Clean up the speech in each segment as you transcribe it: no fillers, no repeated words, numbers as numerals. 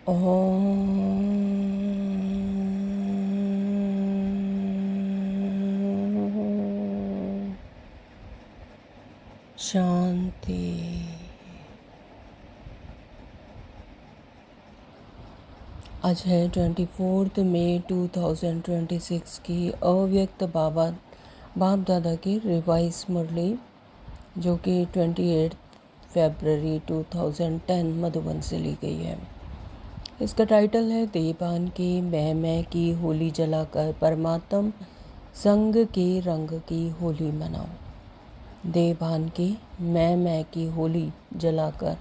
ओम शांति। आज है 24 मई 2026 की अव्यक्त बाप दादा की रिवाइज मुरली, जो कि 28 फरवरी 2010 मधुबन से ली गई है। इसका टाइटल है देवान की मैं की होली जलाकर परमात्म संग के रंग की होली मनाओ। देवान की मैं की होली जलाकर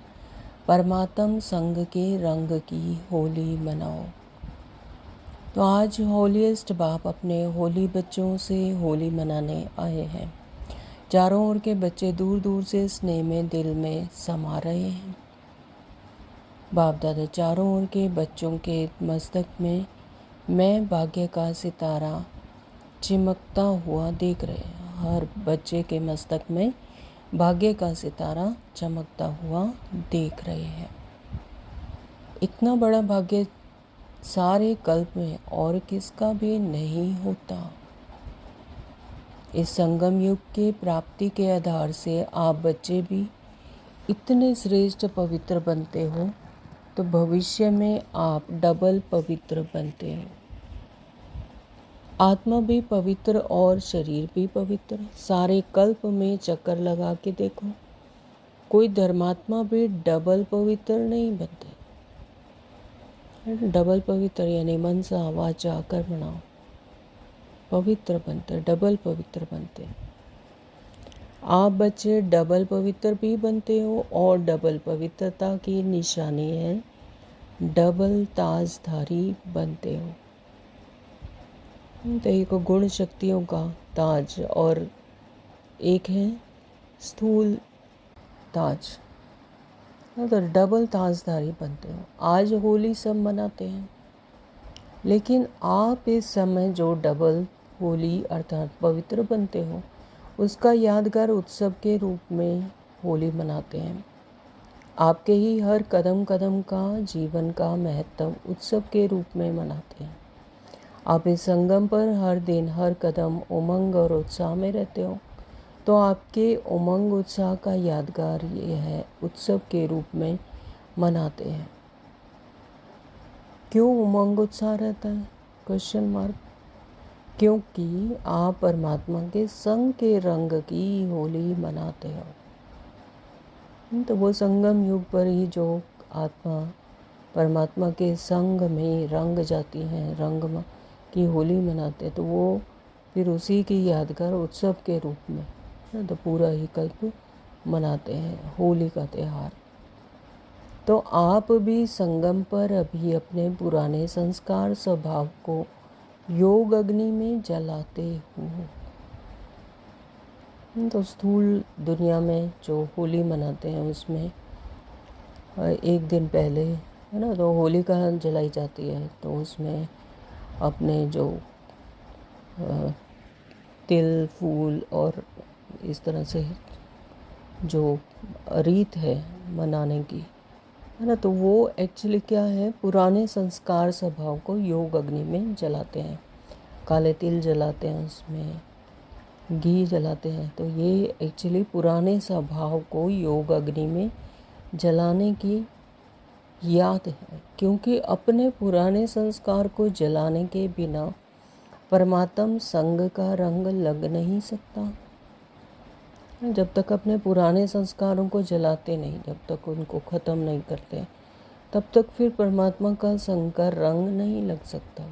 परमात्म संग के रंग की होली मनाओ। तो आज होलीएस्ट बाप अपने होली बच्चों से होली मनाने आए हैं। चारों ओर के बच्चे दूर दूर से स्नेह में दिल में समा रहे हैं। बाप दादा चारों ओर के बच्चों के मस्तक में मैं भाग्य का सितारा चिमकता हुआ देख रहे हैं। हर बच्चे के मस्तक में भाग्य का सितारा चमकता हुआ देख रहे हैं। इतना बड़ा भाग्य सारे कल्प में और किसका भी नहीं होता। इस संगम युग के प्राप्ति के आधार से आप बच्चे भी इतने श्रेष्ठ पवित्र बनते हो, तो भविष्य में आप डबल पवित्र बनते हो। आत्मा भी पवित्र और शरीर भी पवित्र। सारे कल्प में चक्कर लगा के देखो, कोई धर्मात्मा भी डबल पवित्र नहीं बनते। डबल पवित्र यानी मन से वाचा कर्मणा पवित्र बनते, डबल पवित्र बनते। आप बच्चे डबल पवित्र भी बनते हो और डबल पवित्रता की निशानी है डबल ताजधारी बनते हो। तो एक गुण शक्तियों का ताज और एक है स्थूल ताज, तो डबल ताजधारी बनते हो। आज होली सब मनाते हैं, लेकिन आप इस समय जो डबल होली अर्थात पवित्र बनते हो, उसका यादगार उत्सव के रूप में होली मनाते हैं। आपके ही हर कदम कदम का जीवन का महत्व उत्सव के रूप में मनाते हैं। आप इस संगम पर हर दिन हर कदम उमंग और उत्साह में रहते हो, तो आपके उमंग उत्साह का यादगार ये है उत्सव के रूप में मनाते हैं। क्यों उमंग उत्साह रहता है? Question mark. क्योंकि आप परमात्मा के संग के रंग की होली मनाते हो। तो वो संगम युग पर ही जो आत्मा परमात्मा के संग में रंग जाती हैं, रंग की होली मनाते हैं, तो वो फिर उसी की यादगार उत्सव के रूप में तो पूरा ही कल्प मनाते हैं होली का त्यौहार। तो आप भी संगम पर अभी अपने पुराने संस्कार स्वभाव को योग अग्नि में जलाते हो। तो स्थूल दुनिया में जो होली मनाते हैं उसमें एक दिन पहले है ना, तो होलिका जलाई जाती है। तो उसमें अपने जो तिल फूल और इस तरह से जो रीत है मनाने की, है ना, तो वो एक्चुअली क्या है, पुराने संस्कार स्वभाव को योग अग्नि में जलाते हैं। काले तिल जलाते हैं, उसमें घी जलाते हैं। तो ये एक्चुअली पुराने स्वभाव को योग अग्नि में जलाने की याद है, क्योंकि अपने पुराने संस्कार को जलाने के बिना परमात्म संग का रंग लग नहीं सकता। जब तक अपने पुराने संस्कारों को जलाते नहीं, जब तक उनको ख़त्म नहीं करते, तब तक फिर परमात्मा का संग का रंग नहीं लग सकता।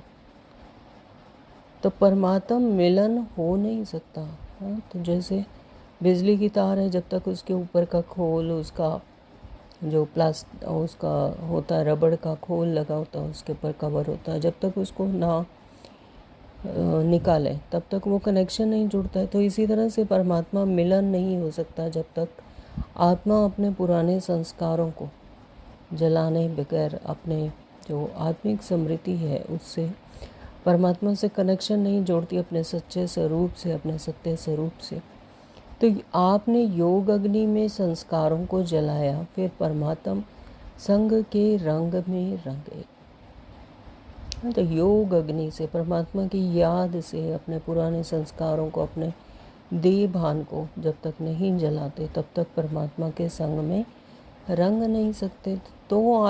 तो परमात्मा मिलन हो नहीं सकता। तो जैसे बिजली की तार है, जब तक उसके ऊपर का खोल, उसका जो उसका होता है रबड़ का खोल लगा होता है, उसके ऊपर कवर होता है, जब तक उसको ना निकालें तब तक वो कनेक्शन नहीं जुड़ता है। तो इसी तरह से परमात्मा मिलन नहीं हो सकता जब तक आत्मा अपने पुराने संस्कारों को जलाने बगैर अपने जो आत्मिक स्मृति है उससे परमात्मा से कनेक्शन नहीं जोड़ती, अपने सच्चे स्वरूप से, अपने सत्य स्वरूप से। तो आपने योग अग्नि में संस्कारों को जलाया, फिर परमात्म संग के रंग में रंगे। तो योग अग्नि से, परमात्मा की याद से, अपने पुराने संस्कारों को, अपने देह भान को जब तक नहीं जलाते तब तक परमात्मा के संग में रंग नहीं सकते। तो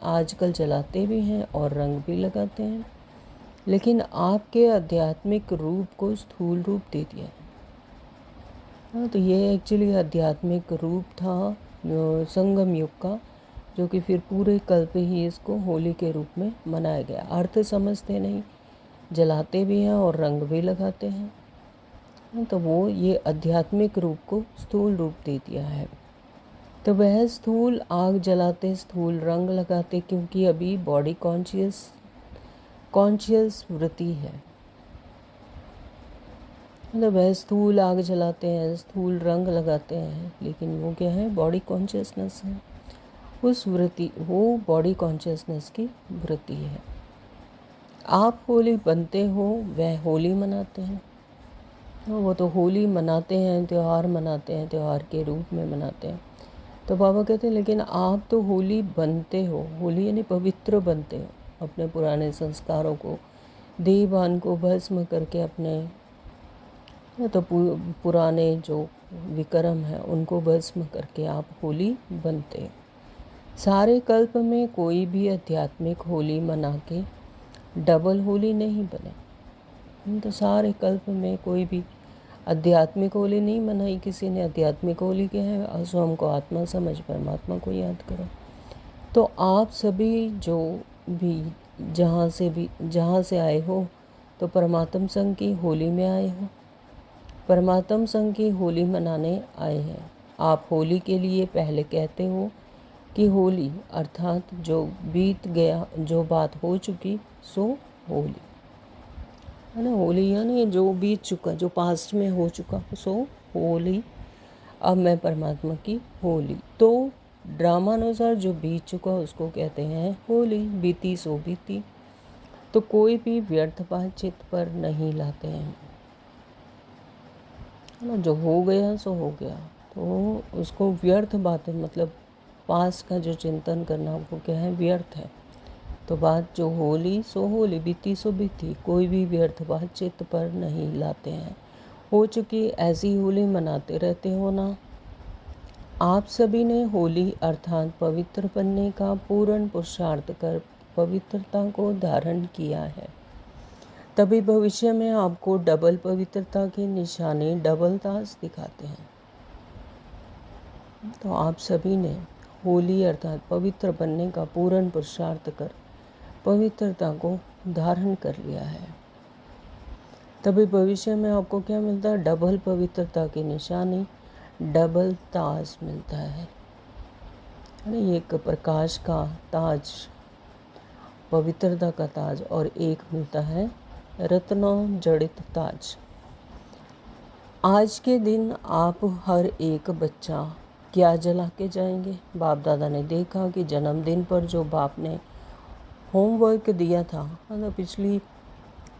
आजकल जलाते भी हैं और रंग भी लगाते हैं, लेकिन आपके आध्यात्मिक रूप को स्थूल रूप दे दिया है। हाँ, तो ये एक्चुअली आध्यात्मिक रूप था संगम युग का, जो कि फिर पूरे कल्प ही इसको होली के रूप में मनाया गया। अर्थ समझते नहीं, जलाते भी हैं और रंग भी लगाते हैं। तो वो ये आध्यात्मिक रूप को स्थूल रूप दे दिया है। तो वह स्थूल आग जलाते, स्थूल रंग लगाते, क्योंकि अभी बॉडी कॉन्शियस वृत्ति है। मतलब वह स्थूल आग जलाते हैं, स्थूल रंग लगाते हैं, लेकिन वो क्या है? बॉडी कॉन्शियसनेस है। उस वृत्ति, वो बॉडी कॉन्शियसनेस की वृत्ति है। आप होली बनते हो, वह होली मनाते हैं। वो तो होली मनाते हैं, त्यौहार मनाते हैं, त्यौहार के रूप में मनाते हैं। तो बाबा कहते हैं लेकिन आप तो होली बनते हो, होली यानी पवित्र बनते हो, अपने पुराने संस्कारों को, देहभान को भस्म करके, अपने तो पुराने जो विक्रम हैं उनको भस्म करके आप होली बनते हो। सारे कल्प में कोई भी आध्यात्मिक होली मना के डबल होली नहीं बने। तो सारे कल्प में कोई भी आध्यात्मिक होली नहीं मनाई किसी ने। आध्यात्मिक होली क्या है? स्वयं को आत्मा समझ परमात्मा को याद करो। तो आप सभी जो भी जहाँ से आए हो, तो परमात्म संघ की होली में आए हो, परमात्म संघ की होली मनाने आए हैं। आप होली के लिए पहले कहते हो कि होली, अर्थात जो बीत गया, जो बात हो चुकी सो होली है ना। होली यानी जो बीत चुका, जो पास्ट में हो चुका सो होली। अब मैं परमात्मा की होली, तो ड्रामानुसार जो बीत चुका उसको कहते हैं होली। बीती सो बीती। तो कोई भी व्यर्थ बात चित्त पर नहीं लाते हैं, है ना। जो हो गया सो हो गया, तो उसको व्यर्थ बातें, मतलब पास्ट का जो चिंतन करना, वो क्या है? व्यर्थ है। तो बात जो होली सो होली, बीती सो बीती, कोई भी व्यर्थ बात चित्त पर नहीं लाते हैं। हो चुकी ऐसी होली मनाते रहते हो ना। आप सभी ने होली अर्थात पवित्र बनने का पूर्ण पुरुषार्थ कर पवित्रता को धारण किया है। तभी भविष्य में आपको डबल पवित्रता के निशाने, डबल ताज दिखाते हैं। तो आप सभी ने होली अर्थात पवित्र बनने का पूर्ण पुरुषार्थ कर पवित्रता को धारण कर लिया है। तभी भविष्य में आपको क्या मिलता है? डबल पवित्रता की निशानी, डबल ताज मिलता है। एक प्रकाश का ताज, पवित्रता का ताज, और एक मिलता है रत्नों जड़ित ताज। आज के दिन आप हर एक बच्चा क्या जला के जाएंगे? बाप दादा ने देखा कि जन्मदिन पर जो बाप ने होमवर्क दिया था, मतलब पिछली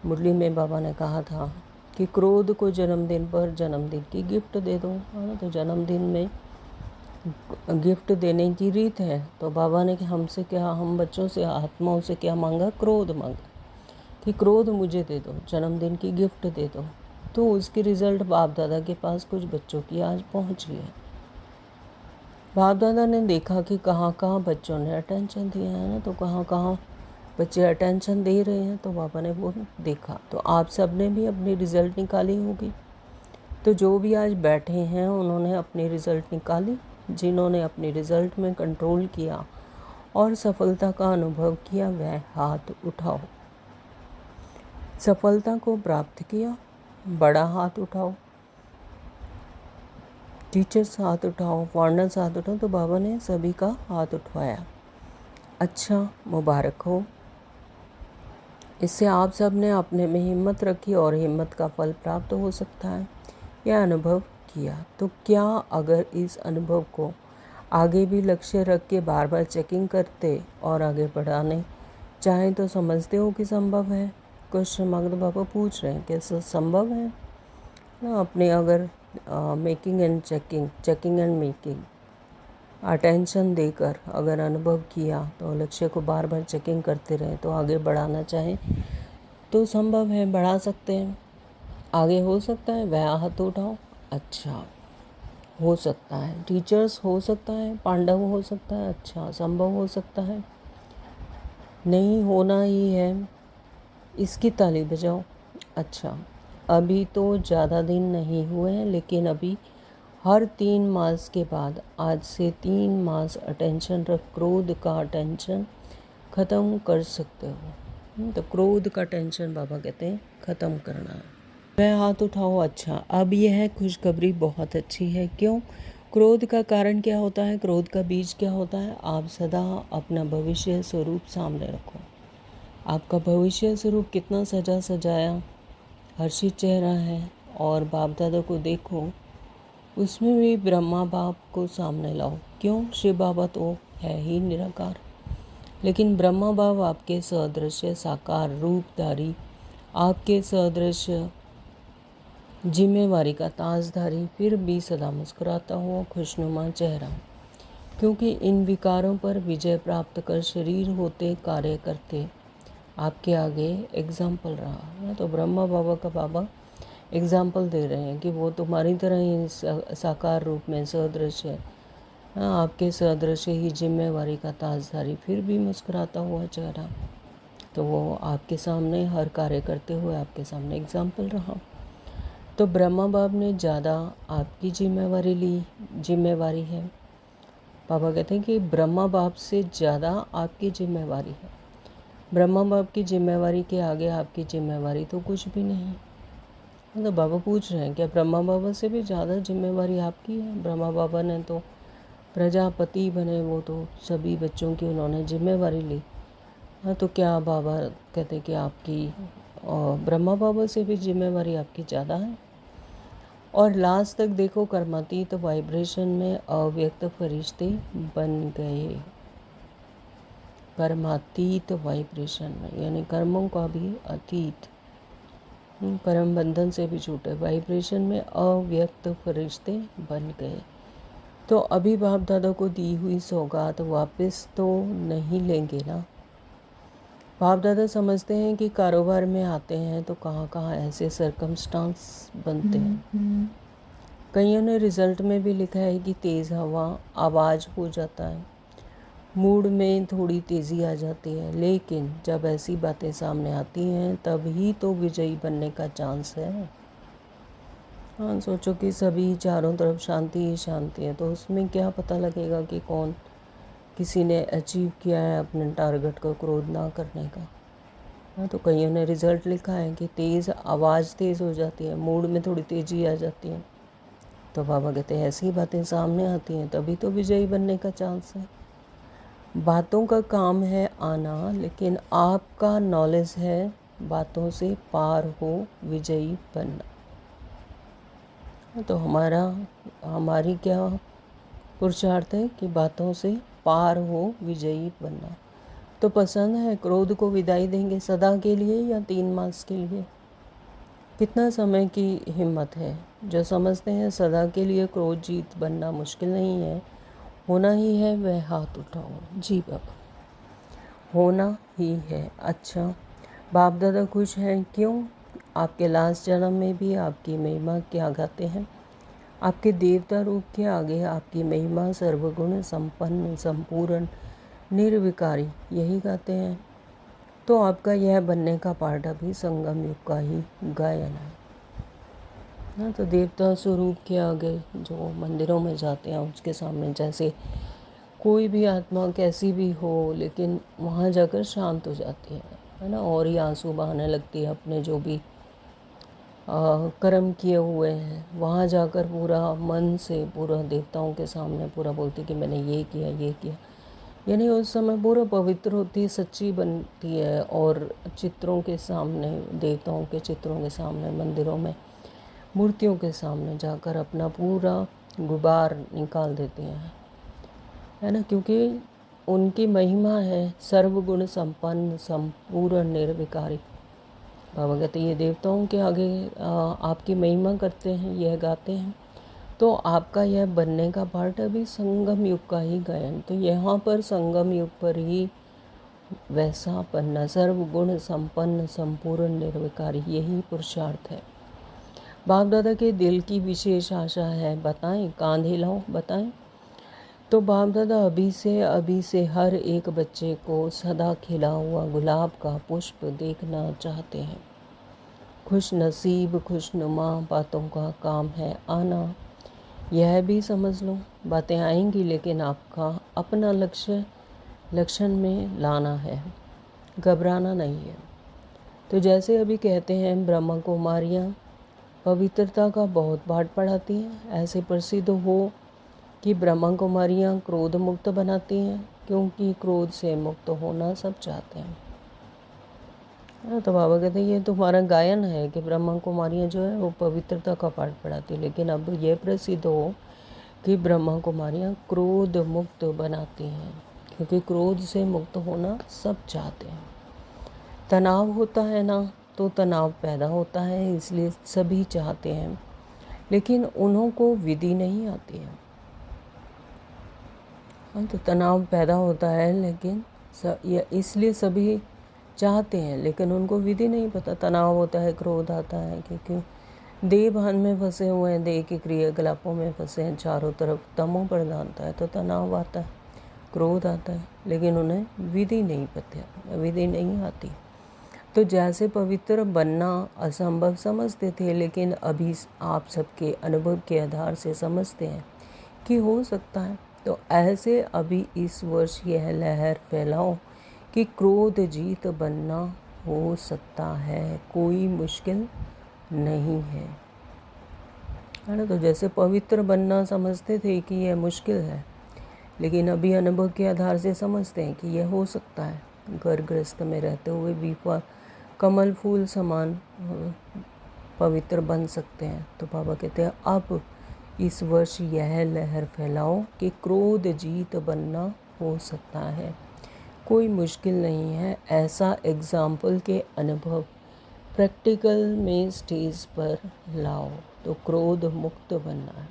मुरली में बाबा ने कहा था कि क्रोध को जन्मदिन पर जन्मदिन की गिफ्ट दे दो, है ना। तो जन्मदिन में गिफ्ट देने की रीत है। तो बाबा ने कि हमसे क्या, हम बच्चों से, आत्माओं से क्या मांगा? क्रोध मांगा कि क्रोध मुझे दे दो, जन्मदिन की गिफ्ट दे दो। तो उसकी रिज़ल्ट बाप दादा के पास कुछ बच्चों की आज पहुंच गई है। बाप दादा ने देखा कि कहाँ कहाँ बच्चों ने अटेंशन दिया है ना, तो कहाँ कहाँ बच्चे अटेंशन दे रहे हैं, तो बाबा ने वो देखा। तो आप सब ने भी अपनी रिज़ल्ट निकाली होगी। तो जो भी आज बैठे हैं उन्होंने अपनी रिज़ल्ट निकाली। जिन्होंने अपनी रिज़ल्ट में कंट्रोल किया और सफलता का अनुभव किया, वह हाथ उठाओ। सफलता को प्राप्त किया, बड़ा हाथ उठाओ। टीचर्स हाथ उठाओ, फॉरनर्स हाथ उठाओ। तो बाबा ने सभी का हाथ उठवाया। अच्छा, मुबारक हो। इससे आप सब ने अपने में हिम्मत रखी और हिम्मत का फल प्राप्त हो सकता है, यह अनुभव किया। तो क्या अगर इस अनुभव को आगे भी लक्ष्य रख के बार बार चेकिंग करते और आगे बढ़ाने चाहें तो समझते हो कि संभव है? क्वेश्चन मार्क बाबा पूछ रहे हैं, कैसे संभव है ना। अपने अगर making and checking, checking and making, attention देकर अगर अनुभव किया तो लक्ष्य को बार बार चेकिंग करते रहे तो आगे बढ़ाना चाहें तो संभव है, बढ़ा सकते हैं। आगे हो सकता है, वह हाथ उठाओ। अच्छा, हो सकता है। टीचर्स हो सकता है, पांडव हो सकता है। अच्छा, संभव हो सकता है, नहीं होना ही है, इसकी ताली बजाओ। अच्छा, अभी तो ज़्यादा दिन नहीं हुए हैं, लेकिन अभी हर 3 मास के बाद आज से 3 मास अटेंशन रख, क्रोध का टेंशन ख़त्म कर सकते हो। तो क्रोध का टेंशन बाबा कहते हैं ख़त्म करना है। वह हाथ उठाओ। अच्छा, अब यह खुशखबरी बहुत अच्छी है। क्यों? क्रोध का कारण क्या होता है, क्रोध का बीज क्या होता है? आप सदा अपना भविष्य स्वरूप सामने रखो। आपका भविष्य स्वरूप कितना सजा सजाया हर्षित चेहरा है, और बाप दादा को देखो, उसमें भी ब्रह्मा बाप को सामने लाओ। क्यों? शिव बाबा तो है ही निराकार, लेकिन ब्रह्मा बाप आपके सदृश्य साकार रूपधारी, आपके सदृश्य जिम्मेवारी का ताजधारी, फिर भी सदा मुस्कुराता हुआ खुशनुमा चेहरा। क्योंकि इन विकारों पर विजय प्राप्त कर शरीर होते कार्य करते आपके आगे एग्जाम्पल रहा। तो ब्रह्मा बाबा का बाबा एग्जाम्पल दे रहे हैं कि वो तुम्हारी तरह ही साकार रूप में सदृश्य है, आपके सदृश्य ही जिम्मेवारी का ताजधारी, फिर भी मुस्कुराता हुआ चेहरा। तो वो आपके सामने हर कार्य करते हुए आपके सामने एग्जाम्पल रहा। तो ब्रह्मा बाप ने ज़्यादा आपकी जिम्मेवारी है। पापा कहते हैं कि ब्रह्मा बाप से ज़्यादा आपकी जिम्मेवारी है। ब्रह्मा बाप की जिम्मेवारी के आगे आपकी जिम्मेवारी तो कुछ भी नहीं। तो बाबा पूछ रहे हैं क्या ब्रह्मा बाबा से भी ज़्यादा जिम्मेवारी आपकी है? ब्रह्मा बाबा ने तो प्रजापति बने, वो तो सभी बच्चों की उन्होंने जिम्मेवारी ली। हाँ, तो क्या बाबा कहते कि आपकी ब्रह्मा बाबा से भी जिम्मेवारी आपकी ज़्यादा है? और लास्ट तक देखो, कर्मातीत वाइब्रेशन में अव्यक्त फरिश्ते बन गए। कर्मातीत वाइब्रेशन में, यानी कर्मों का भी अतीत, कर्म बंधन से भी छूटे, वाइब्रेशन में अव्यक्त फरिश्ते बन गए। तो अभी बाप दादा को दी हुई सौगात वापस तो नहीं लेंगे ना। बाप दादा समझते हैं कि कारोबार में आते हैं तो कहाँ कहाँ ऐसे सरकमस्टांस बनते हैं। कईयों ने रिज़ल्ट में भी लिखा है कि तेज़ हवा आवाज़ हो जाता है, मूड में थोड़ी तेज़ी आ जाती है, लेकिन जब ऐसी बातें सामने आती हैं तब ही तो विजयी बनने का चांस है। हाँ, सोचो कि सभी चारों तरफ शांति ही शांति है, तो उसमें क्या पता लगेगा कि कौन किसी ने अचीव किया है अपने टारगेट को क्रोध ना करने का। हाँ, तो कईयों ने रिज़ल्ट लिखा है कि तेज़ आवाज़ तेज़ हो जाती है, मूड में थोड़ी तेज़ी आ जाती है। तो बाबा कहते हैं ऐसी बातें सामने आती हैं तभी तो विजयी बनने का चांस है। बातों का काम है आना, लेकिन आपका नॉलेज है बातों से पार हो विजयी बनना। तो हमारी क्या पुरुषार्थ है कि बातों से पार हो विजयी बनना। तो पसंद है क्रोध को विदाई देंगे सदा के लिए या 3 मास के लिए? कितना समय की हिम्मत है? जो समझते हैं सदा के लिए क्रोध जीत बनना मुश्किल नहीं है, होना ही है, वह हाथ उठाओ। जी बाबा, होना ही है। अच्छा, बाप दादा खुश हैं क्यों? आपके लास्ट जन्म में भी आपकी महिमा क्या गाते हैं? आपके देवता रूप के आगे आपकी महिमा सर्वगुण संपन्न संपूर्ण निर्विकारी यही गाते हैं। तो आपका यह बनने का पार्ट अभी संगम युग का ही गायन है ना। तो देवता स्वरूप के आगे जो मंदिरों में जाते हैं उसके सामने, जैसे कोई भी आत्मा कैसी भी हो लेकिन वहाँ जाकर शांत हो जाती है ना, और ही आंसू बहाने लगती है अपने जो भी कर्म किए हुए हैं, वहाँ जाकर पूरा मन से पूरा देवताओं के सामने पूरा बोलती कि मैंने ये किया, यानी उस समय पूरा पवित्र होती है, सच्ची बनती है, और चित्रों के सामने, देवताओं के चित्रों के सामने, मंदिरों में मूर्तियों के सामने जाकर अपना पूरा गुबार निकाल देती हैं, है ना। क्योंकि उनकी महिमा है सर्वगुण संपन्न संपूर्ण निर्विकारी। बाबा कहते ये देवताओं के आगे आपकी महिमा करते हैं, यह गाते हैं, तो आपका यह बनने का पार्ट अभी संगम युग का ही गायन। तो यहाँ पर संगम युग पर ही वैसा बनना, सर्वगुण संपन्न संपूर्ण निर्विकारी, यही पुरुषार्थ है। बाप दादा के दिल की विशेष आशा है, बताएं कांधे लाओ बताएं। तो बाप दादा अभी से हर एक बच्चे को सदा खिला हुआ गुलाब का पुष्प देखना चाहते हैं। खुश नसीब खुशनुमा बातों का काम है आना, यह भी समझ लो। बातें आएंगी लेकिन आपका अपना लक्षण में लाना है, घबराना नहीं है। तो जैसे अभी कहते हैं ब्रह्मा कुमारियाँ पवित्रता का बहुत पाठ पढ़ाती हैं, ऐसे प्रसिद्ध हो कि ब्रह्मा कुमारियाँ क्रोध मुक्त बनाती हैं, क्योंकि क्रोध से मुक्त होना सब चाहते हैं। तो बाबा कहते हैं ये तुम्हारा गायन है कि ब्रह्मा कुमारियाँ जो है वो पवित्रता का पाठ पढ़ाती है, लेकिन अब ये प्रसिद्ध हो कि ब्रह्मा कुमारियाँ क्रोध मुक्त बनाती हैं, क्योंकि क्रोध से मुक्त होना सब चाहते हैं। तनाव होता है ना, तो तनाव पैदा होता है, इसलिए सभी चाहते हैं, लेकिन उन्हों को विधि नहीं आती है। तो तनाव पैदा होता है, लेकिन इसलिए सभी चाहते हैं, लेकिन उनको विधि नहीं पता। तनाव होता है, क्रोध आता है, क्योंकि देह भान में फंसे हुए हैं, देह के क्रियाकलापों में फंसे हैं, चारों तरफ तमो प्रधानता है, तो तनाव आता है, क्रोध आता है, लेकिन उन्हें विधि नहीं पता, विधि नहीं आती। तो जैसे पवित्र बनना असंभव समझते थे, लेकिन अभी आप सबके अनुभव के आधार से समझते हैं कि हो सकता है। तो ऐसे अभी इस वर्ष यह लहर फैलाओ कि क्रोध जीत बनना हो सकता है, कोई मुश्किल नहीं है ना। तो जैसे पवित्र बनना समझते थे कि यह मुश्किल है, लेकिन अभी अनुभव के आधार से समझते हैं कि यह हो सकता है। घर गृहस्थ में रहते हुए भी कमल फूल समान पवित्र बन सकते हैं। तो बाबा कहते हैं अब इस वर्ष यह लहर फैलाओ कि क्रोध जीत बनना हो सकता है, कोई मुश्किल नहीं है। ऐसा एग्जाम्पल के अनुभव प्रैक्टिकल में स्टेज पर लाओ, तो क्रोध मुक्त बनना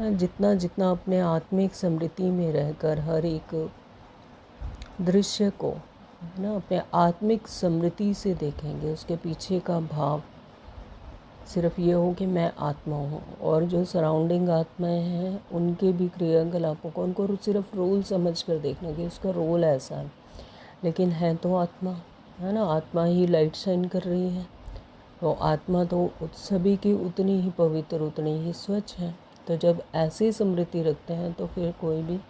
है। जितना जितना अपने आत्मिक स्मृति में रहकर हर एक दृश्य को ना अपने आत्मिक स्मृति से देखेंगे, उसके पीछे का भाव सिर्फ ये हो कि मैं आत्मा हूँ, और जो सराउंडिंग आत्माएं हैं उनके भी क्रियाकलापों को उनको सिर्फ रोल समझ कर देखना कि उसका रोल ऐसा है, लेकिन है तो आत्मा, है ना। आत्मा ही लाइट शाइन कर रही है, तो आत्मा तो सभी की उतनी ही पवित्र, उतनी ही स्वच्छ है। तो जब ऐसी स्मृति रखते हैं तो फिर कोई भी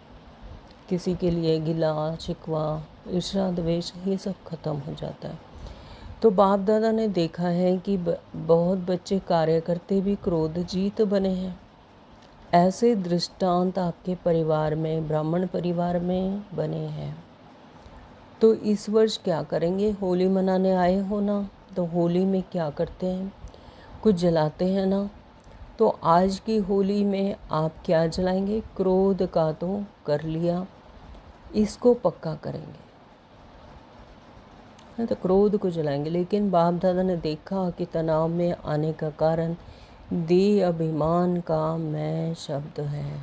किसी के लिए गिला शिकवा ईर्ष्या द्वेष ये सब खत्म हो जाता है। तो बाप दादा ने देखा है कि बहुत बच्चे कार्य करते भी क्रोध जीत बने हैं। ऐसे दृष्टांत आपके परिवार में, ब्राह्मण परिवार में बने हैं। तो इस वर्ष क्या करेंगे? होली मनाने आए हो ना, तो होली में क्या करते हैं? कुछ जलाते हैं ना। तो आज की होली में आप क्या जलाएंगे? क्रोध का तो कर लिया, इसको पक्का करेंगे, तो क्रोध को जलाएंगे। लेकिन बाप दादा ने देखा कि तनाव में आने का कारण देह अभिमान का मैं शब्द है।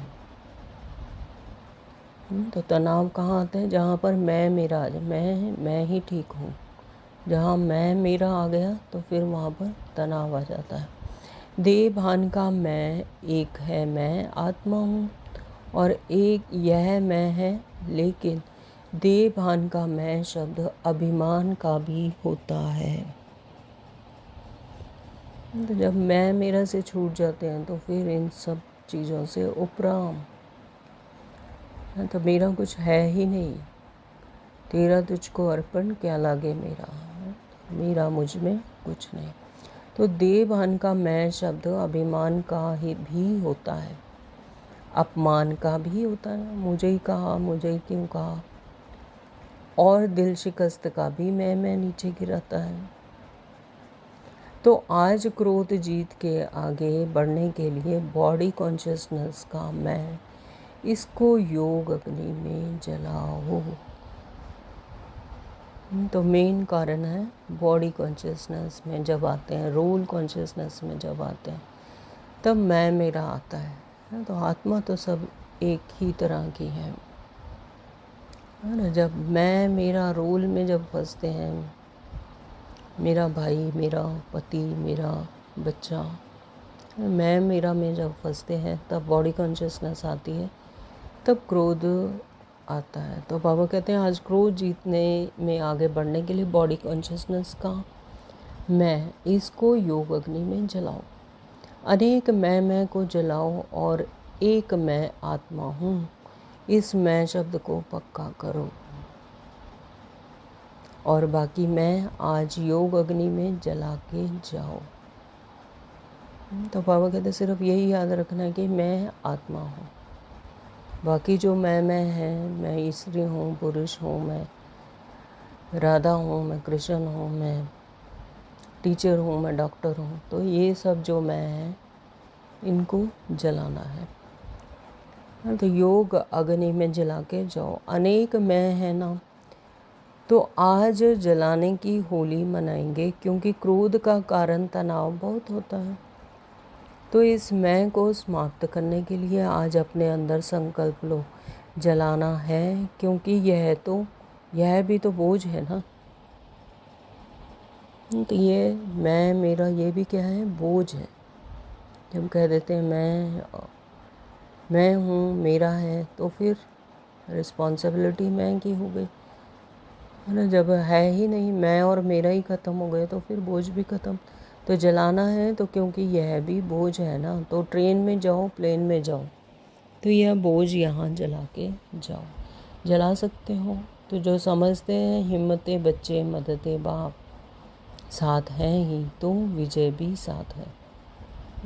तो तनाव कहाँ आता है? जहाँ पर मैं मेरा आ जाए, मैं ही ठीक हूँ, जहाँ मैं मेरा आ गया तो फिर वहाँ पर तनाव आ जाता है। देह भान का मैं एक है, मैं आत्मा हूँ, और एक यह मैं है, लेकिन देह भान का मैं शब्द अभिमान का भी होता है। तो जब मैं मेरा से छूट जाते हैं तो फिर इन सब चीज़ों से उपराम, तो मेरा कुछ है ही नहीं, तेरा तुझको अर्पण क्या लागे मेरा, मेरा मुझ में कुछ नहीं। तो देह भान का मैं शब्द अभिमान का ही भी होता है, अपमान का भी होता है, मुझे ही कहा, मुझे ही क्यों कहा, और दिल शिकस्त का भी मैं नीचे गिराता है। तो आज क्रोध जीत के आगे बढ़ने के लिए बॉडी कॉन्शियसनेस का मैं, इसको योग अग्नि में जलाओ। तो मेन कारण है बॉडी कॉन्शियसनेस में जब आते हैं, रोल कॉन्शियसनेस में जब आते हैं, तब मैं मेरा आता है। तो आत्मा तो सब एक ही तरह की है ना। जब मैं मेरा रोल में जब फंसते हैं, मेरा भाई, मेरा पति, मेरा बच्चा, मैं मेरा में जब फंसते हैं तब बॉडी कॉन्शियसनेस आती है, तब क्रोध आता है। तो बाबा कहते हैं आज क्रोध जीतने में आगे बढ़ने के लिए बॉडी कॉन्शियसनेस का मैं, इसको योग अग्नि में जलाओ। अनेक मैं को जलाओ और एक मैं आत्मा हूँ, इस मैं शब्द को पक्का करो। और बाकी मैं आज योग अग्नि में जला के जाओ। तो बाबा कहते सिर्फ यही याद रखना है कि मैं आत्मा हूँ। बाकी जो मैं है, मैं स्त्री हूँ, पुरुष हूँ, मैं राधा हूँ, मैं कृष्ण हूँ, मैं टीचर हूँ, मैं डॉक्टर हूँ, तो ये सब जो मैं है इनको जलाना है। तो योग अग्नि में जला के जाओ। अनेक मैं है ना, तो आज जलाने की होली मनाएंगे, क्योंकि क्रोध का कारण तनाव बहुत होता है। तो इस मैं को समाप्त करने के लिए आज अपने अंदर संकल्प लो, जलाना है, क्योंकि यह भी तो बोझ है ना। तो ये मैं मेरा ये भी क्या है, बोझ है। जब कह देते हैं मैं हूँ, मेरा है, तो फिर रिस्पॉन्सिबिलिटी मैं की हो गई है ना। जब है ही नहीं, मैं और मेरा ही ख़त्म हो गए तो फिर बोझ भी ख़त्म। तो जलाना है, तो क्योंकि यह भी बोझ है ना, तो ट्रेन में जाओ, प्लेन में जाओ, तो यह बोझ यहाँ जला के जाओ। जला सकते हो तो जो समझते हैं हिम्मते बच्चे मददे बाप, साथ हैं ही तो विजय भी साथ है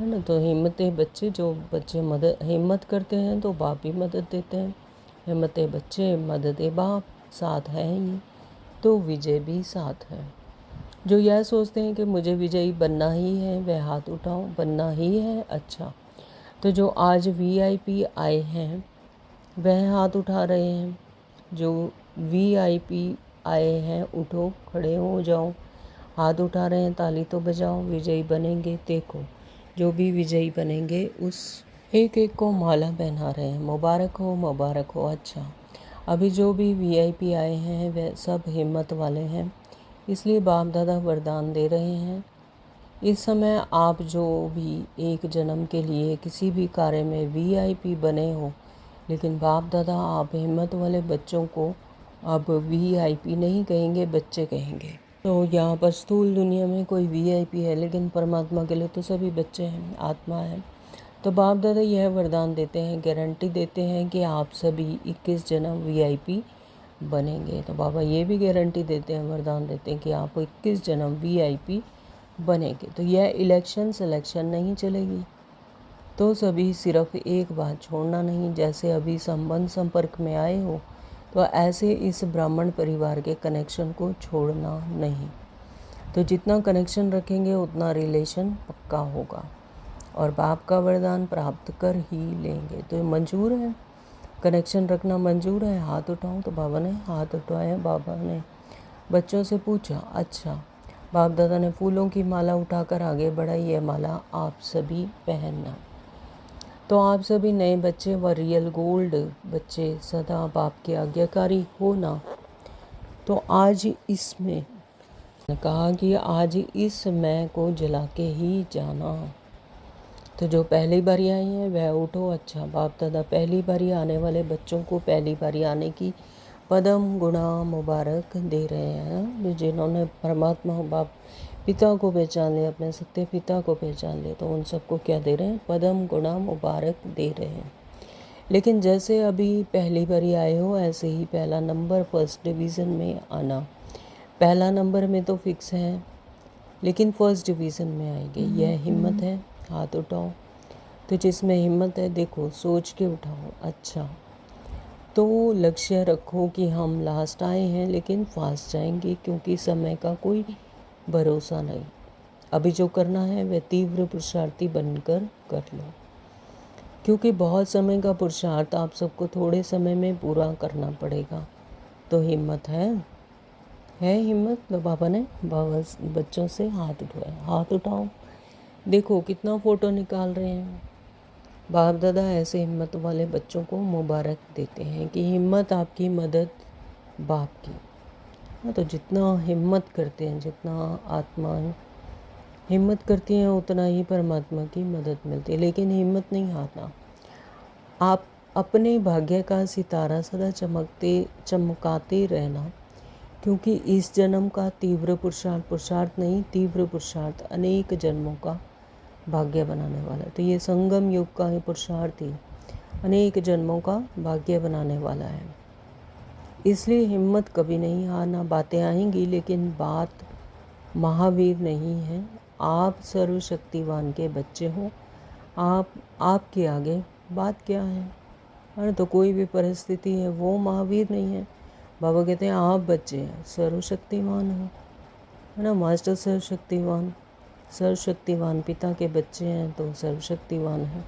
ना। तो हिम्मते बच्चे, जो बच्चे मदद हिम्मत करते हैं तो बाप भी मदद देते हैं। हिम्मते बच्चे मददे बाप, साथ हैं ही तो विजय भी साथ है। जो यह सोचते हैं कि मुझे विजयी बनना ही है, वह हाथ उठाओ। बनना ही है, अच्छा। तो जो आज वीआईपी आए हैं वह हाथ उठा रहे हैं। जो वीआईपी आए हैं, उठो, खड़े हो जाओ, हाथ उठा रहे हैं, ताली तो बजाओ। विजयी बनेंगे, देखो जो भी विजयी बनेंगे उस एक एक को माला पहना रहे हैं। मुबारक हो, मुबारक हो। अच्छा, अभी जो भी वीआईपी आए हैं वह सब हिम्मत वाले हैं, इसलिए बाप दादा वरदान दे रहे हैं। इस समय आप जो भी एक जन्म के लिए किसी भी कार्य में वीआईपी बने हो, लेकिन बाप दादा आप हिम्मत वाले बच्चों को अब वीआईपी नहीं कहेंगे, बच्चे कहेंगे। तो यहाँ पर स्थूल दुनिया में कोई वीआईपी है, लेकिन परमात्मा के लिए तो सभी बच्चे हैं, आत्मा है। तो बाप दादा यह वरदान देते हैं, गारंटी देते हैं कि आप सभी 21 जन्म वीआईपी बनेंगे। तो बाबा ये भी गारंटी देते हैं, वरदान देते हैं कि आप 21 जन्म वीआईपी बनेंगे। तो यह इलेक्शन सिलेक्शन नहीं चलेगी। तो सभी सिर्फ एक बात छोड़ना नहीं, जैसे अभी संबंध संपर्क में आए हो, तो ऐसे इस ब्राह्मण परिवार के कनेक्शन को छोड़ना नहीं। तो जितना कनेक्शन रखेंगे उतना रिलेशन पक्का होगा और बाप का वरदान प्राप्त कर ही लेंगे। तो मंजूर है, कनेक्शन रखना मंजूर है। हाथ उठाओ। तो बाबा ने हाथ उठाया। बाबा ने बच्चों से पूछा, अच्छा। बाप दादा ने फूलों की माला उठाकर आगे बढ़ाई, यह माला आप सभी पहनना। तो आप सभी नए बच्चे व रियल गोल्ड बच्चे सदा बाप के आज्ञाकारी हो ना। तो आज इसमें कहा कि आज इस मैं को जला के ही जाना। तो जो पहली बारी आई है वह उठो। अच्छा, बाप दादा पहली बारी आने वाले बच्चों को पहली बारी आने की पदम गुणा मुबारक दे रहे हैं। जिन्होंने परमात्मा बाप पिता को पहचान लिया, अपने सत्य पिता को पहचान लिया, तो उन सबको क्या दे रहे हैं, पदम गुणा मुबारक दे रहे हैं। लेकिन जैसे अभी पहली बारी आए हो, ऐसे ही पहला नंबर फर्स्ट डिवीज़न में आना। पहला नंबर में तो फिक्स है, लेकिन फर्स्ट डिवीज़न में आएंगे। यह हिम्मत है, हाथ उठाओ। तो जिसमें हिम्मत है, देखो सोच के उठाओ। अच्छा, तो लक्ष्य रखो कि हम लास्ट आए हैं लेकिन फास्ट जाएंगे, क्योंकि समय का कोई भरोसा नहीं। अभी जो करना है वह तीव्र पुरुषार्थी बनकर कर लो, क्योंकि बहुत समय का पुरुषार्थ आप सबको थोड़े समय में पूरा करना पड़ेगा। तो हिम्मत है हिम्मत। तो बाबा ने बच्चों से हाथ उठाए। हाथ उठाओ, देखो कितना फ़ोटो निकाल रहे हैं। बाप दादा ऐसे हिम्मत वाले बच्चों को मुबारक देते हैं कि हिम्मत आपकी, मदद बाप की। हाँ, तो जितना हिम्मत करते हैं, जितना आत्मा हिम्मत करती हैं, उतना ही परमात्मा की मदद मिलती है। लेकिन हिम्मत नहीं हारना। आप अपने भाग्य का सितारा सदा चमकाते रहना, क्योंकि इस जन्म का तीव्र पुरुषार्थ नहीं, तीव्र पुरुषार्थ अनेक जन्मों का भाग्य बनाने वाला है। तो ये संगम युग का ही पुरुषार्थ ही अनेक जन्मों का भाग्य बनाने वाला है। इसलिए हिम्मत कभी नहीं हारना। बातें आएंगी, लेकिन बात महावीर नहीं है। आप सर्वशक्तिवान के बच्चे हो। आपके आगे बात क्या है? अरे तो कोई भी परिस्थिति है, वो महावीर नहीं है। बाबा कहते हैं आप बच्चे हैं, सर्वशक्तिवान हो, है ना। मास्टर सर्वशक्तिवान पिता के बच्चे हैं, तो सर्वशक्तिवान है।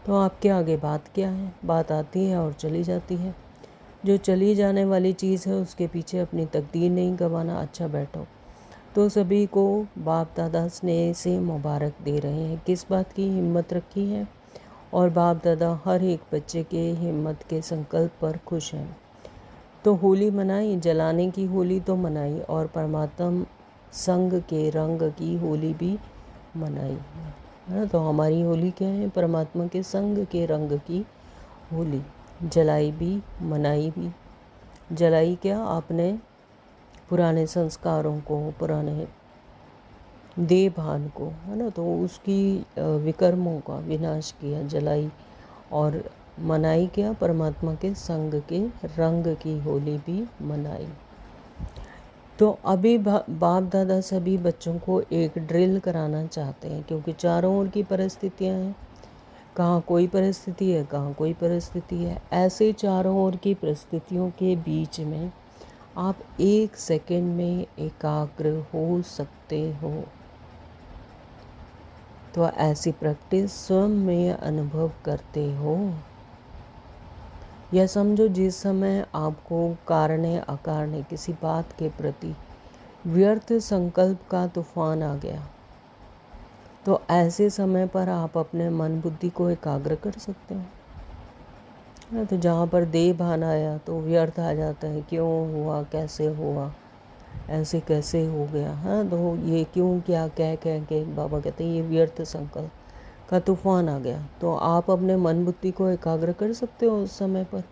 तो आपके आगे बात क्या है? बात आती है और चली जाती है। जो चली जाने वाली चीज़ है, उसके पीछे अपनी तकदीर नहीं गंवाना। अच्छा बैठो। तो सभी को बाप दादा स्नेह से मुबारक दे रहे हैं। किस बात की? हिम्मत रखी है। और बाप दादा हर एक बच्चे के हिम्मत के संकल्प पर खुश हैं। तो होली मनाई, जलाने की होली तो मनाई, और परमात्मा संग के रंग की होली भी मनाई, है ना। तो हमारी होली क्या है? परमात्मा के संग के रंग की होली। जलाई भी, मनाई भी। जलाई क्या? आपने पुराने संस्कारों को, पुराने देह भान को, है ना, तो उसकी विकर्मों का विनाश किया, जलाई। और मनाई क्या? परमात्मा के संग के रंग की होली भी मनाई। तो अभी बाप दादा सभी बच्चों को एक ड्रिल कराना चाहते हैं, क्योंकि चारों ओर की परिस्थितियां हैं। कहाँ कोई परिस्थिति है, कहाँ कोई परिस्थिति है। ऐसे चारों ओर की परिस्थितियों के बीच में आप एक सेकंड में एकाग्र हो सकते हो। तो ऐसी प्रैक्टिस स्वयं में अनुभव करते हो। या समझो जिस समय आपको कारणे अकारणे किसी बात के प्रति व्यर्थ संकल्प का तूफान आ गया, तो ऐसे समय पर आप अपने मन बुद्धि को एकाग्र कर सकते हो। तो जहाँ पर देह भान आया तो व्यर्थ आ जाता है, क्यों हुआ, कैसे हुआ, ऐसे कैसे हो गया, हाँ, तो ये क्यों क्या कह के बाबा कहते हैं ये व्यर्थ संकल्प का तूफान आ गया। तो आप अपने मन बुद्धि को एकाग्र कर सकते हो उस समय पर।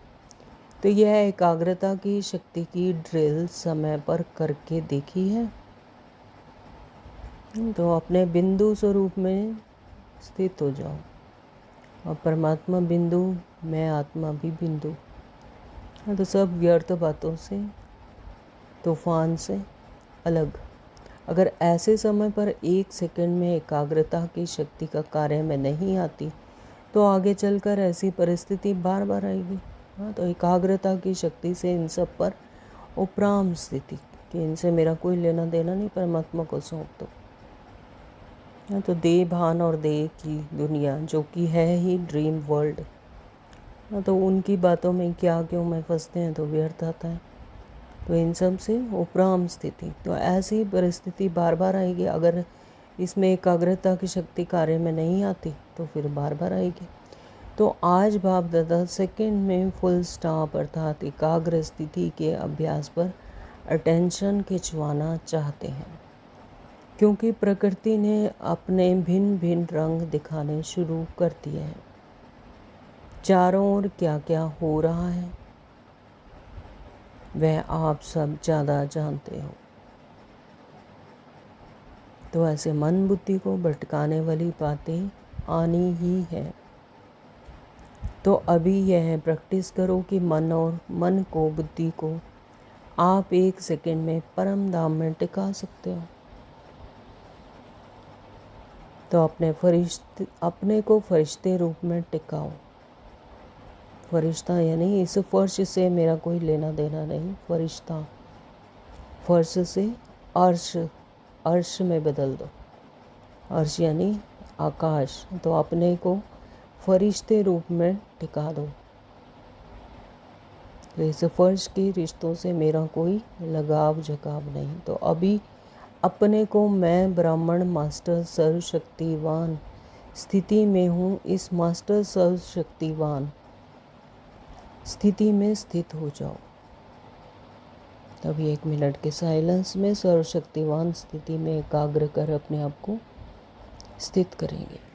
तो यह एकाग्रता की शक्ति की ड्रिल समय पर करके देखी है। तो अपने बिंदु स्वरूप में स्थित हो जाओ। और परमात्मा बिंदु, मैं आत्मा भी बिंदु। तो सब व्यर्थ बातों से, तूफान से अलग। अगर ऐसे समय पर एक सेकंड में एकाग्रता की शक्ति का कार्य में नहीं आती, तो आगे चलकर ऐसी परिस्थिति बार बार आएगी। हाँ, तो एकाग्रता की शक्ति से इन सब पर उपराम स्थिति कि इनसे मेरा कोई लेना देना नहीं, परमात्मा को सौंप दो। हाँ, तो देह भान और देह की दुनिया जो कि है ही ड्रीम वर्ल्ड, हाँ, तो उनकी बातों में क्या क्यों में फंसते हैं, तो व्यर्थ आता है। तो इन सब से उपराम स्थिति, तो ऐसी परिस्थिति बार बार आएगी। अगर इसमें एकाग्रता की शक्ति कार्य में नहीं आती, तो फिर बार बार आएगी। तो आज बाप दादा सेकंड में फुल स्टॉप अर्थात एकाग्र स्थिति के अभ्यास पर अटेंशन खिंचवाना चाहते हैं, क्योंकि प्रकृति ने अपने भिन्न भिन्न रंग दिखाने शुरू कर दिए हैं। चारों ओर क्या क्या हो रहा है वह आप सब ज़्यादा जानते हो। तो ऐसे मन बुद्धि को भटकाने वाली बातें आनी ही है। तो अभी यह प्रैक्टिस करो कि मन और मन को, बुद्धि को आप एक सेकंड में परम धाम में टिका सकते हो। तो अपने को फरिश्ते रूप में टिकाओ। फरिश्ता यानी इस फर्श से मेरा कोई लेना देना नहीं, फरिश्ता फर्श से अर्श में बदल दो। अर्श यानी आकाश। तो अपने को फरिश्ते रूप में टिका दो। तो इस फर्श के रिश्तों से मेरा कोई लगाव झकाव नहीं। तो अभी अपने को मैं ब्राह्मण मास्टर सर्वशक्तिवान स्थिति में हूँ, इस मास्टर सर्वशक्तिवान स्थिति में स्थित हो जाओ। तभी 1 मिनट के साइलेंस में सर्वशक्तिवान स्थिति में एकाग्र कर अपने आप को स्थित करेंगे।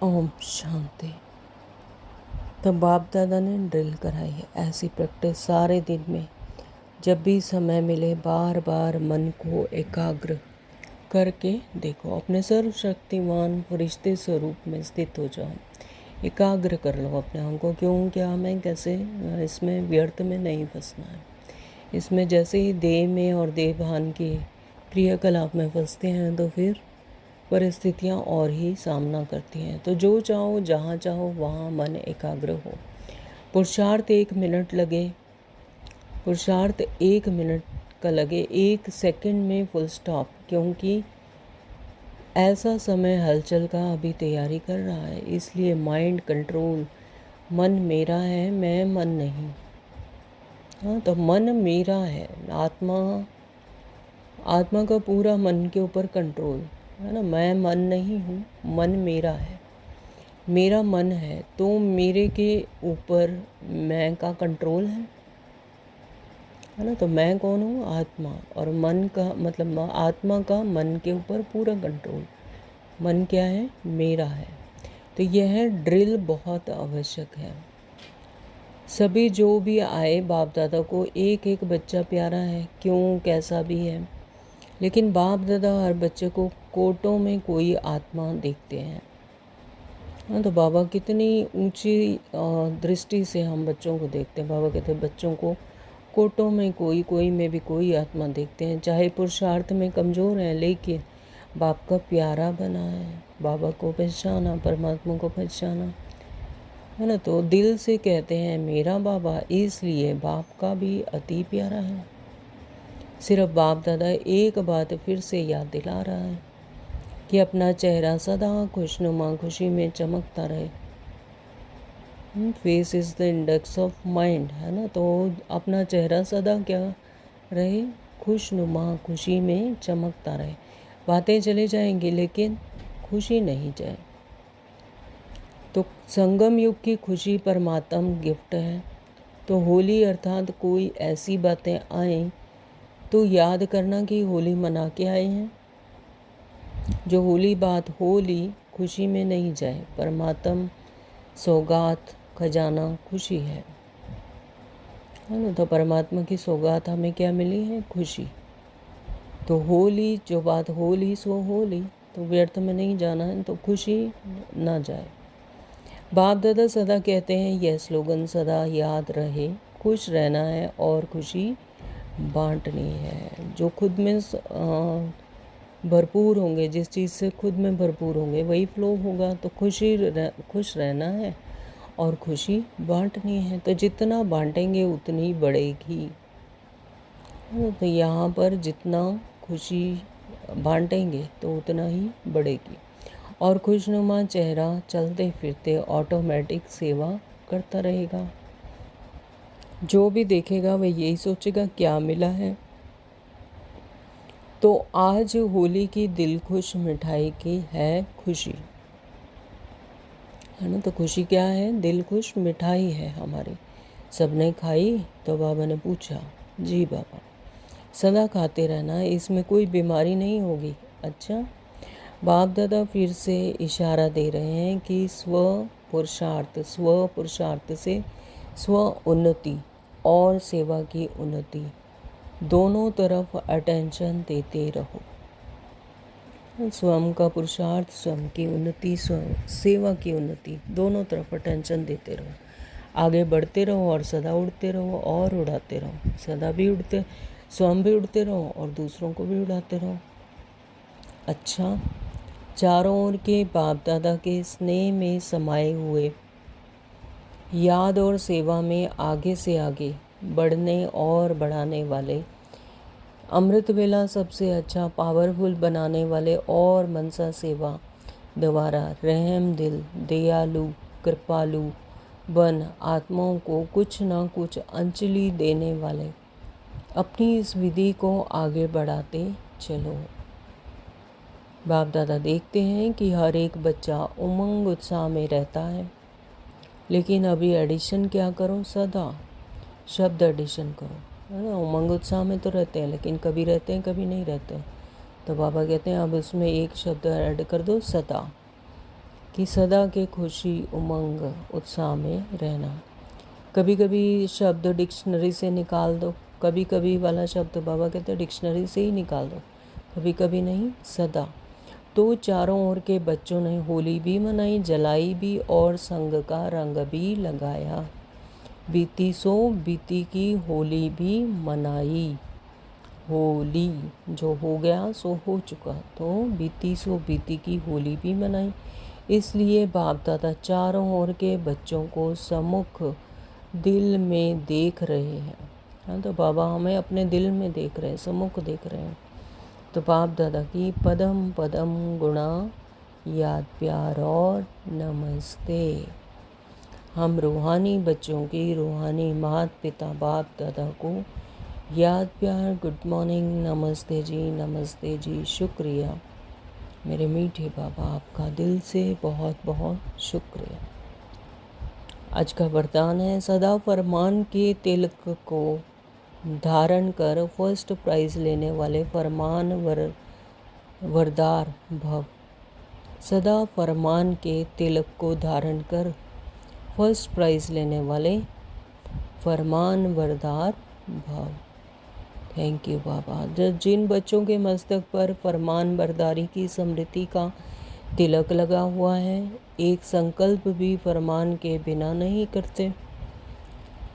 ओम शांति। तो बाप दादा ने ड्रिल कराई है, ऐसी प्रैक्टिस सारे दिन में जब भी समय मिले बार बार मन को एकाग्र करके देखो। अपने सर्वशक्तिमान फरिश्ते स्वरूप में स्थित हो जाओ, एकाग्र कर लो अपने आप को। क्यों, क्या, मैं, कैसे, इसमें व्यर्थ में नहीं फंसना है। इसमें जैसे ही देह में और देह भान के क्रियाकलाप में फंसते हैं तो फिर परिस्थितियाँ और ही सामना करती हैं। तो जो चाहो, जहाँ चाहो, वहाँ मन एकाग्र हो। पुरुषार्थ 1 मिनट लगे, पुरुषार्थ 1 मिनट का लगे, 1 सेकंड में फुल स्टॉप, क्योंकि ऐसा समय हलचल का अभी तैयारी कर रहा है। इसलिए माइंड कंट्रोल, मन मेरा है, मैं मन नहीं। हाँ, तो मन मेरा है, आत्मा का पूरा मन के ऊपर कंट्रोल है ना। मैं मन नहीं हूँ, मन मेरा है, मेरा मन है। तो मेरे के ऊपर मैं का कंट्रोल है ना। तो मैं कौन हूँ, आत्मा। और मन का मतलब आत्मा का मन के ऊपर पूरा कंट्रोल। मन क्या है, मेरा है। तो यह ड्रिल बहुत आवश्यक है। सभी जो भी आए बाप दादा को, एक एक बच्चा प्यारा है, क्यों, कैसा भी है, लेकिन बाप दादा हर बच्चे को कोटों में कोई आत्मा देखते हैं। हाँ, तो बाबा कितनी ऊंची दृष्टि से हम बच्चों को देखते हैं। बाबा कहते हैं बच्चों को कोटों में कोई में भी कोई आत्मा देखते हैं। चाहे पुरुषार्थ में कमज़ोर हैं, लेकिन बाप का प्यारा बना है। बाबा को पहचाना, परमात्मा को पहचाना, है ना। तो दिल से कहते हैं मेरा बाबा, इसलिए बाप का भी अति प्यारा है। सिर्फ बाप दादा एक बात फिर से याद दिला रहा है कि अपना चेहरा सदा खुशनुमा, खुशी में चमकता रहे। Face is the index of mind, है ना। तो अपना चेहरा सदा क्या रहे, खुशनुमा, खुशी में चमकता रहे। बातें चले जाएंगी लेकिन खुशी नहीं जाए। तो संगम युग की खुशी परमात्म गिफ्ट है। तो होली अर्थात कोई ऐसी बातें आएँ तो याद करना कि होली मना के आए हैं। जो होली बात होली खुशी में नहीं जाए। परमात्म सौगात खजाना खुशी है ना। तो परमात्मा की सौगात हमें क्या मिली है, खुशी। तो होली जो बात होली सो होली, तो व्यर्थ में नहीं जाना है, तो खुशी ना जाए। बाप दादा सदा कहते हैं, यह स्लोगन सदा याद रहे, खुश रहना है और खुशी बांटनी है। जो खुद में भरपूर होंगे, जिस चीज़ से खुद में भरपूर होंगे वही फ्लो होगा। तो खुश रहना है और खुशी बांटनी है। तो जितना बांटेंगे उतनी बढ़ेगी। तो यहाँ पर जितना खुशी बांटेंगे तो उतना ही बढ़ेगी। और खुशनुमा चेहरा चलते फिरते ऑटोमेटिक सेवा करता रहेगा। जो भी देखेगा वह यही सोचेगा क्या मिला है। तो आज होली की दिल खुश मिठाई की है खुशी, है ना। तो खुशी क्या है, दिल खुश मिठाई है हमारी। सबने खाई तो बाबा ने पूछा, जी बाबा। सदा खाते रहना, इसमें कोई बीमारी नहीं होगी, अच्छा, बाप दादा फिर से इशारा दे रहे हैं कि स्व पुरुषार्थ से स्व उन्नति और सेवा की उन्नति दोनों तरफ अटेंशन देते रहो। स्वयं का पुरुषार्थ, स्वयं की उन्नति, स्वयं सेवा की उन्नति दोनों तरफ अटेंशन देते रहो। आगे बढ़ते रहो और सदा उड़ते रहो और उड़ाते रहो। सदा भी उड़ते, स्वयं भी उड़ते रहो और दूसरों को भी उड़ाते रहो। अच्छा, चारों ओर के बाप दादा के स्नेह में समाये हुए, याद और सेवा में आगे से आगे बढ़ने और बढ़ाने वाले, अमृत वेला सबसे अच्छा पावरफुल बनाने वाले और मनसा सेवा द्वारा रहम दिल, दयालु, कृपालु बन आत्माओं को कुछ ना कुछ अंजलि देने वाले अपनी इस विधि को आगे बढ़ाते चलो। बाप दादा देखते हैं कि हर एक बच्चा उमंग उत्साह में रहता है, लेकिन अभी एडिशन क्या करो, सदा शब्द एडिशन करो, है ना। उमंग उत्साह में तो रहते हैं, लेकिन कभी रहते हैं कभी नहीं रहते। तो बाबा कहते हैं अब उसमें एक शब्द ऐड कर दो, सदा, कि सदा के खुशी उमंग उत्साह में रहना। कभी कभी शब्द डिक्शनरी से निकाल दो, कभी कभी वाला शब्द बाबा कहते हैं डिक्शनरी से ही निकाल दो, कभी कभी नहीं, सदा। तो चारों ओर के बच्चों ने होली भी मनाई, जलाई भी और संग का रंग भी लगाया। बीती सो बीती की होली भी मनाई। होली जो हो गया सो हो चुका, तो बीती सो बीती की होली भी मनाई। इसलिए बाप दादा चारों ओर के बच्चों को सम्मुख दिल में देख रहे हैं। हाँ, तो बाबा हमें अपने दिल में देख रहे हैं, सम्मुख देख रहे हैं। तो बाप दादा की पदम पदम गुणा याद प्यार और नमस्ते। हम रूहानी बच्चों की रूहानी माता पिता बाप दादा को याद प्यार, गुड मॉर्निंग, नमस्ते जी, शुक्रिया मेरे मीठे बाबा, आपका दिल से बहुत बहुत शुक्रिया। आज का वरदान है, सदा फरमान के तिलक को धारण कर फर्स्ट प्राइज लेने वाले फरमान वरदार भव। सदा फरमान के तिलक को धारण कर फर्स्ट प्राइज लेने वाले फरमान वरदार भव। थैंक यू बाबा। जिन बच्चों के मस्तक पर फरमान बरदारी की स्मृति का तिलक लगा हुआ है, एक संकल्प भी फरमान के बिना नहीं करते।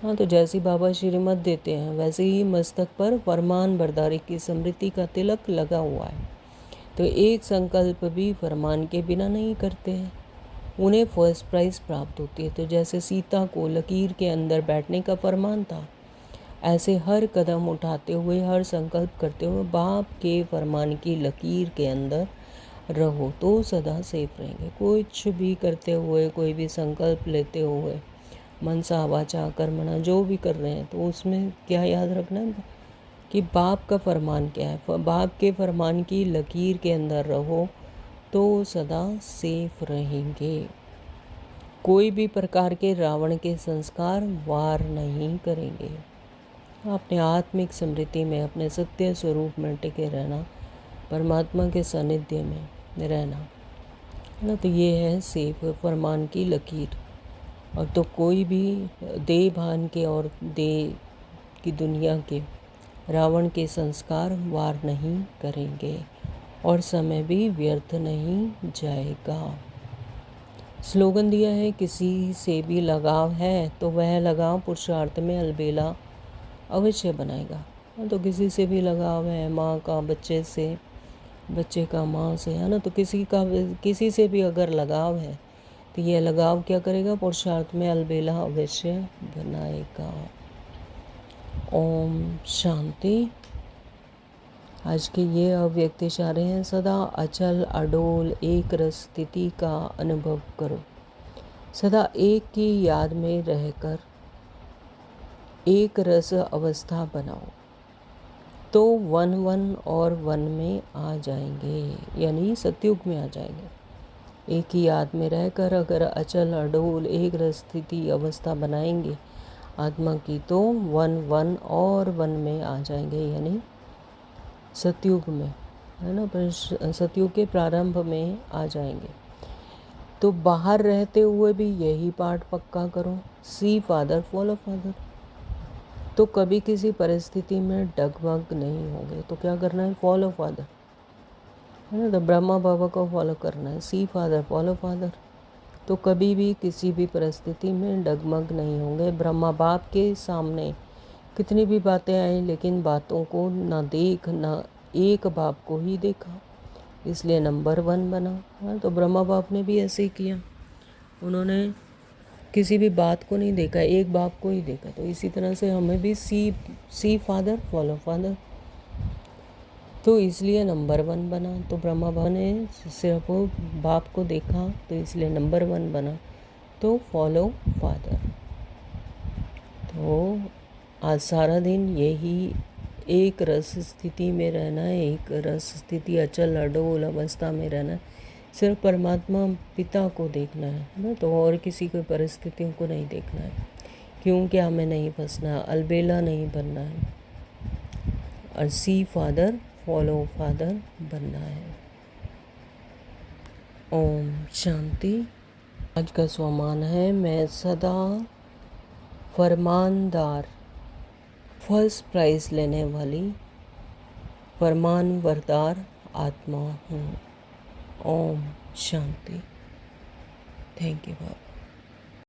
हाँ, तो जैसी बाबा श्रीमत देते हैं वैसे ही मस्तक पर फरमान बरदारी की स्मृति का तिलक लगा हुआ है, तो एक संकल्प भी फरमान के बिना नहीं करते हैं, उन्हें फर्स्ट प्राइज़ प्राप्त होती है। तो जैसे सीता को लकीर के अंदर बैठने का फरमान था, ऐसे हर कदम उठाते हुए, हर संकल्प करते हुए बाप के फरमान की लकीर के अंदर रहो तो सदा सेफ रहेंगे। कुछ भी करते हुए, कोई भी संकल्प लेते हुए, मनसा वाचा कर्मणा जो भी कर रहे हैं, तो उसमें क्या याद रखना है कि बाप का फरमान क्या है। बाप के फरमान की लकीर के अंदर रहो तो सदा सेफ रहेंगे। कोई भी प्रकार के रावण के संस्कार वार नहीं करेंगे। अपने आत्मिक स्मृति में, अपने सत्य स्वरूप में टिके रहना, परमात्मा के सानिध्य में रहना, है ना। तो ये है सेफ फरमान की लकीर। और तो कोई भी देह भान के और देह की दुनिया के रावण के संस्कार वार नहीं करेंगे और समय भी व्यर्थ नहीं जाएगा। स्लोगन दिया है, किसी से भी लगाव है तो वह लगाव पुरुषार्थ में अलबेला अवश्य बनाएगा। तो किसी से भी लगाव है, माँ का बच्चे से, बच्चे का माँ से, है ना। तो किसी से भी अगर लगाव है तो यह लगाव क्या करेगा, पुरुषार्थ में अलबेला अवश्य बनाएगा। ओम शांति। आज के ये अव्यक्त इशारे हैं। सदा अचल अडोल एक रस स्थिति का अनुभव करो। सदा एक की याद में रहकर एक रस अवस्था बनाओ तो वन और वन में आ जाएंगे, यानी सतयुग में आ जाएंगे। एक ही याद में रहकर अगर अचल अडोल एक रस स्थिति अवस्था बनाएंगे आत्मा की, तो वन और वन में आ जाएंगे, यानी सतयुग में, है ना, पर सतयुग के प्रारंभ में आ जाएंगे। तो बाहर रहते हुए भी यही पाठ पक्का करो, सी फादर फॉलो फादर। तो कभी किसी परिस्थिति में डगमग नहीं होंगे। तो क्या करना है, फॉलो फादर, है ना, तो ब्रह्मा बाबा को फॉलो करना है, सी फादर फॉलो फादर। तो कभी भी किसी भी परिस्थिति में डगमग नहीं होंगे। ब्रह्मा बाप के सामने कितनी भी बातें आई, लेकिन बातों को ना देख, ना एक बाप को ही देखा, इसलिए नंबर 1 बना। हाँ, तो ब्रह्मा बाप ने भी ऐसे ही किया, उन्होंने किसी भी बात को नहीं देखा, एक बाप को ही देखा। तो इसी तरह से हमें भी सी फादर फॉलो फादर, तो इसलिए नंबर 1 बना। तो ब्रह्मा बाबा ने सिर्फ बाप को देखा, तो इसलिए नंबर 1 बना, तो फॉलो फादर। तो आज सारा दिन यही एक रस स्थिति में रहना है, एक रस स्थिति अचल अडोल अवस्था में रहना है, सिर्फ परमात्मा पिता को देखना है ना, तो और किसी को परिस्थितियों को नहीं देखना है, क्योंकि हमें नहीं फंसना, अलबेला नहीं बनना है, और सी फादर फॉलो फादर बनना है। ओम शांति। आज का स्वमान है, मैं सदा फरमानदार, फर्स्ट प्राइज लेने वाली फरमानबरदार आत्मा हूँ। ओम शांति। Thank you Baba.